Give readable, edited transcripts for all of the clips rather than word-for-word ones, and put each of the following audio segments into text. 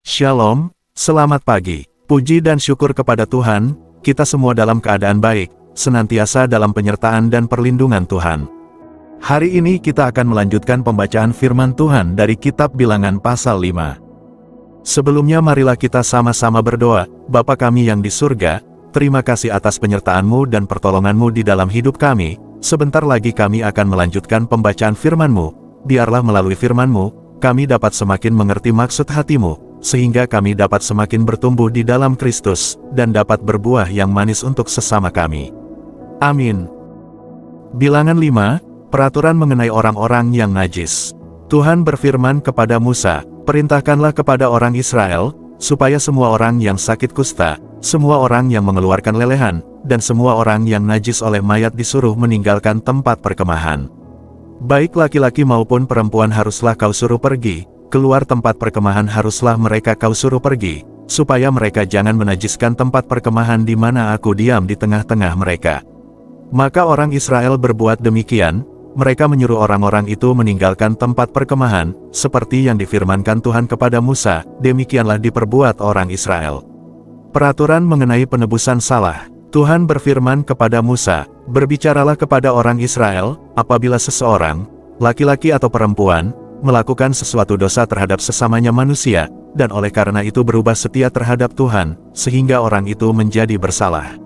Shalom, selamat pagi. Puji dan syukur kepada Tuhan, kita semua dalam keadaan baik, senantiasa dalam penyertaan dan perlindungan Tuhan. Hari ini kita akan melanjutkan pembacaan firman Tuhan dari kitab Bilangan pasal 5. Sebelumnya marilah kita sama-sama berdoa. Bapa kami yang di surga, terima kasih atas penyertaan-Mu dan pertolongan-Mu di dalam hidup kami. Sebentar lagi kami akan melanjutkan pembacaan firman-Mu. Biarlah melalui firman-Mu, kami dapat semakin mengerti maksud hati-Mu, sehingga kami dapat semakin bertumbuh di dalam Kristus, dan dapat berbuah yang manis untuk sesama kami. Amin. Bilangan 5, peraturan mengenai orang-orang yang najis. Tuhan berfirman kepada Musa, perintahkanlah kepada orang Israel, supaya semua orang yang sakit kusta, semua orang yang mengeluarkan lelehan, dan semua orang yang najis oleh mayat disuruh meninggalkan tempat perkemahan. Baik laki-laki maupun perempuan haruslah kau suruh pergi, keluar tempat perkemahan haruslah mereka kau suruh pergi, supaya mereka jangan menajiskan tempat perkemahan di mana aku diam di tengah-tengah mereka. Maka orang Israel berbuat demikian, mereka menyuruh orang-orang itu meninggalkan tempat perkemahan, seperti yang difirmankan Tuhan kepada Musa, demikianlah diperbuat orang Israel. Peraturan mengenai penebusan salah. Tuhan berfirman kepada Musa, berbicaralah kepada orang Israel, apabila seseorang, laki-laki atau perempuan, melakukan sesuatu dosa terhadap sesamanya manusia, dan oleh karena itu berubah setia terhadap Tuhan, sehingga orang itu menjadi bersalah.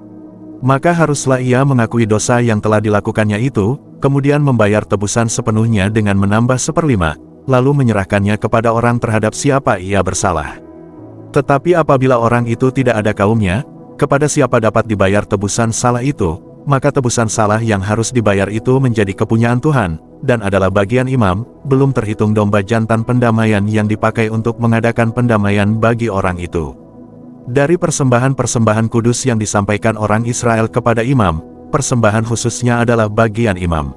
Maka haruslah ia mengakui dosa yang telah dilakukannya itu, kemudian membayar tebusan sepenuhnya dengan menambah 1/5, lalu menyerahkannya kepada orang terhadap siapa ia bersalah. Tetapi apabila orang itu tidak ada kaumnya, kepada siapa dapat dibayar tebusan salah itu, maka tebusan salah yang harus dibayar itu menjadi kepunyaan Tuhan, dan adalah bagian imam, belum terhitung domba jantan pendamaian yang dipakai untuk mengadakan pendamaian bagi orang itu. Dari persembahan-persembahan kudus yang disampaikan orang Israel kepada imam, persembahan khususnya adalah bagian imam.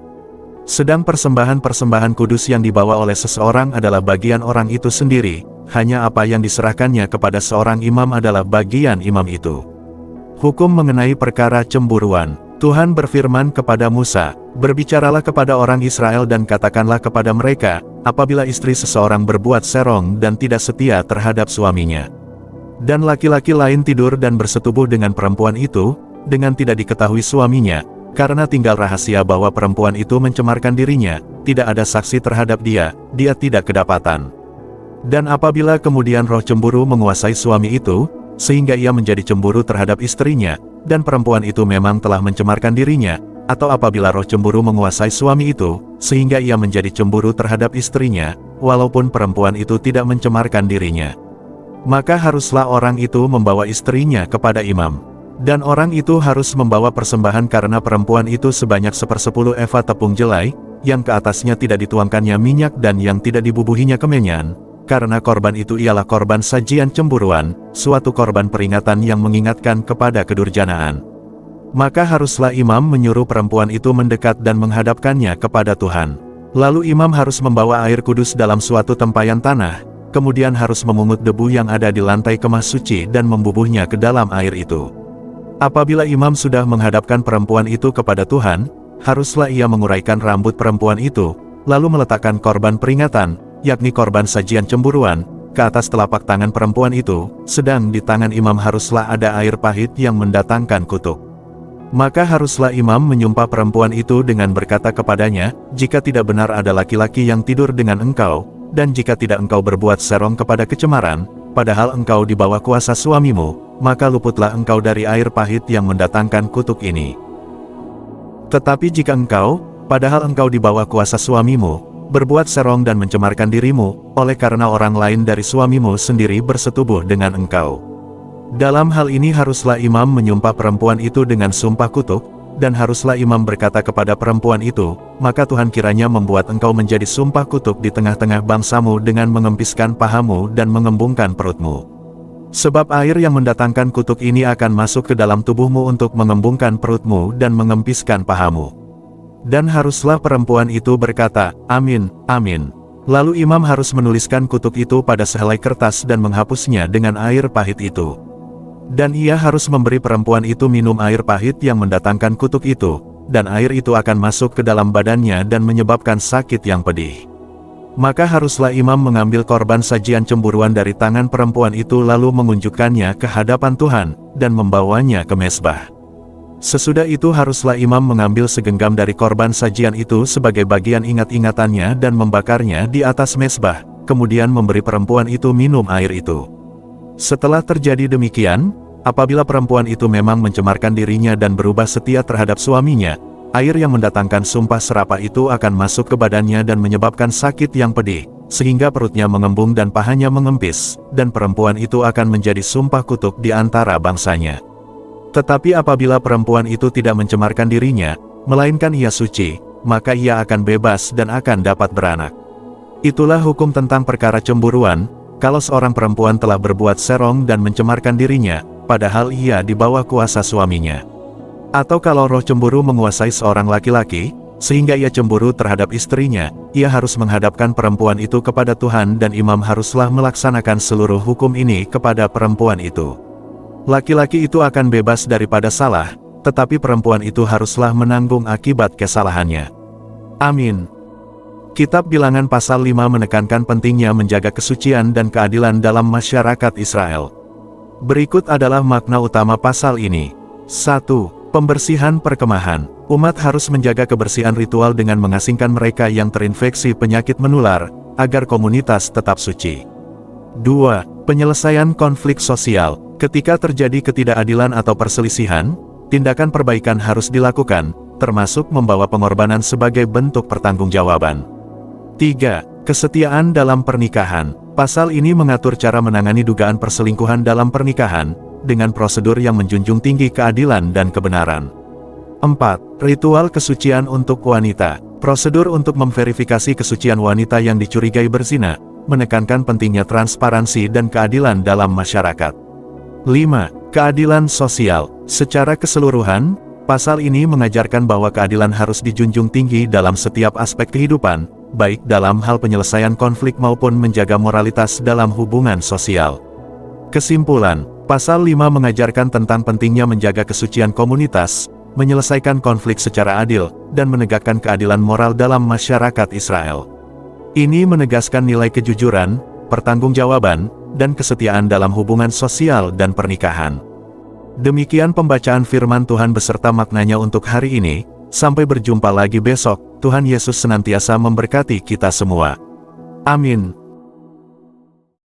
Sedang persembahan-persembahan kudus yang dibawa oleh seseorang adalah bagian orang itu sendiri, hanya apa yang diserahkannya kepada seorang imam adalah bagian imam itu. Hukum mengenai perkara cemburuan. Tuhan berfirman kepada Musa, berbicaralah kepada orang Israel dan katakanlah kepada mereka, apabila istri seseorang berbuat serong dan tidak setia terhadap suaminya, dan laki-laki lain tidur dan bersetubuh dengan perempuan itu, dengan tidak diketahui suaminya, karena tinggal rahasia bahwa perempuan itu mencemarkan dirinya, tidak ada saksi terhadap dia, dia tidak kedapatan. Dan apabila kemudian roh cemburu menguasai suami itu, sehingga ia menjadi cemburu terhadap istrinya, dan perempuan itu memang telah mencemarkan dirinya, atau apabila roh cemburu menguasai suami itu, sehingga ia menjadi cemburu terhadap istrinya, walaupun perempuan itu tidak mencemarkan dirinya, maka haruslah orang itu membawa istrinya kepada imam. Dan orang itu harus membawa persembahan karena perempuan itu sebanyak 1/10 eva tepung jelai, yang ke atasnya tidak dituangkannya minyak dan yang tidak dibubuhinya kemenyan. Karena korban itu ialah korban sajian cemburuan, suatu korban peringatan yang mengingatkan kepada kedurjanaan. Maka haruslah imam menyuruh perempuan itu mendekat dan menghadapkannya kepada Tuhan. Lalu imam harus membawa air kudus dalam suatu tempayan tanah, kemudian harus memungut debu yang ada di lantai kemah suci dan membubuhnya ke dalam air itu. Apabila imam sudah menghadapkan perempuan itu kepada Tuhan, haruslah ia menguraikan rambut perempuan itu, lalu meletakkan korban peringatan, yakni korban sajian cemburuan, ke atas telapak tangan perempuan itu, sedang di tangan imam haruslah ada air pahit yang mendatangkan kutuk. Maka haruslah imam menyumpah perempuan itu dengan berkata kepadanya, jika tidak benar ada laki-laki yang tidur dengan engkau, dan jika tidak engkau berbuat serong kepada kecemaran, padahal engkau di bawah kuasa suamimu, maka luputlah engkau dari air pahit yang mendatangkan kutuk ini. Tetapi jika engkau, padahal engkau di bawah kuasa suamimu, berbuat serong dan mencemarkan dirimu, oleh karena orang lain dari suamimu sendiri bersetubuh dengan engkau. Dalam hal ini haruslah imam menyumpah perempuan itu dengan sumpah kutuk, dan haruslah imam berkata kepada perempuan itu, maka Tuhan kiranya membuat engkau menjadi sumpah kutuk di tengah-tengah bangsamu dengan mengempiskan pahamu dan mengembungkan perutmu. Sebab air yang mendatangkan kutuk ini akan masuk ke dalam tubuhmu untuk mengembungkan perutmu dan mengempiskan pahamu. Dan haruslah perempuan itu berkata, amin, amin. Lalu imam harus menuliskan kutuk itu pada sehelai kertas dan menghapusnya dengan air pahit itu. Dan ia harus memberi perempuan itu minum air pahit yang mendatangkan kutuk itu, dan air itu akan masuk ke dalam badannya dan menyebabkan sakit yang pedih. Maka haruslah imam mengambil korban sajian cemburuan dari tangan perempuan itu lalu mengunjukkannya ke hadapan Tuhan, dan membawanya ke mezbah. Sesudah itu haruslah imam mengambil segenggam dari korban sajian itu sebagai bagian ingat-ingatannya dan membakarnya di atas mezbah, kemudian memberi perempuan itu minum air itu. Setelah terjadi demikian, apabila perempuan itu memang mencemarkan dirinya dan berubah setia terhadap suaminya, air yang mendatangkan sumpah serapah itu akan masuk ke badannya dan menyebabkan sakit yang pedih, sehingga perutnya mengembung dan pahanya mengempis, dan perempuan itu akan menjadi sumpah kutuk di antara bangsanya. Tetapi apabila perempuan itu tidak mencemarkan dirinya, melainkan ia suci, maka ia akan bebas dan akan dapat beranak. Itulah hukum tentang perkara cemburuan, kalau seorang perempuan telah berbuat serong dan mencemarkan dirinya, padahal ia di bawah kuasa suaminya. Atau kalau roh cemburu menguasai seorang laki-laki, sehingga ia cemburu terhadap istrinya, ia harus menghadapkan perempuan itu kepada Tuhan dan imam haruslah melaksanakan seluruh hukum ini kepada perempuan itu. Laki-laki itu akan bebas daripada salah, tetapi perempuan itu haruslah menanggung akibat kesalahannya. Amin. Kitab Bilangan pasal 5 menekankan pentingnya menjaga kesucian dan keadilan dalam masyarakat Israel. Berikut adalah makna utama pasal ini. 1. Pembersihan perkemahan. Umat harus menjaga kebersihan ritual dengan mengasingkan mereka yang terinfeksi penyakit menular, agar komunitas tetap suci. 2. Penyelesaian konflik sosial. Ketika terjadi ketidakadilan atau perselisihan, tindakan perbaikan harus dilakukan, termasuk membawa pengorbanan sebagai bentuk pertanggungjawaban. 3. Kesetiaan dalam pernikahan. Pasal ini mengatur cara menangani dugaan perselingkuhan dalam pernikahan, dengan prosedur yang menjunjung tinggi keadilan dan kebenaran. 4. Ritual kesucian untuk wanita. Prosedur untuk memverifikasi kesucian wanita yang dicurigai berzina, menekankan pentingnya transparansi dan keadilan dalam masyarakat. 5. Keadilan sosial. Secara keseluruhan, pasal ini mengajarkan bahwa keadilan harus dijunjung tinggi dalam setiap aspek kehidupan, baik dalam hal penyelesaian konflik maupun menjaga moralitas dalam hubungan sosial. Kesimpulan, pasal 5 mengajarkan tentang pentingnya menjaga kesucian komunitas, menyelesaikan konflik secara adil, dan menegakkan keadilan moral dalam masyarakat Israel. Ini menegaskan nilai kejujuran, pertanggungjawaban, dan kesetiaan dalam hubungan sosial dan pernikahan. Demikian pembacaan firman Tuhan beserta maknanya untuk hari ini. Sampai berjumpa lagi besok. Tuhan Yesus senantiasa memberkati kita semua. Amin.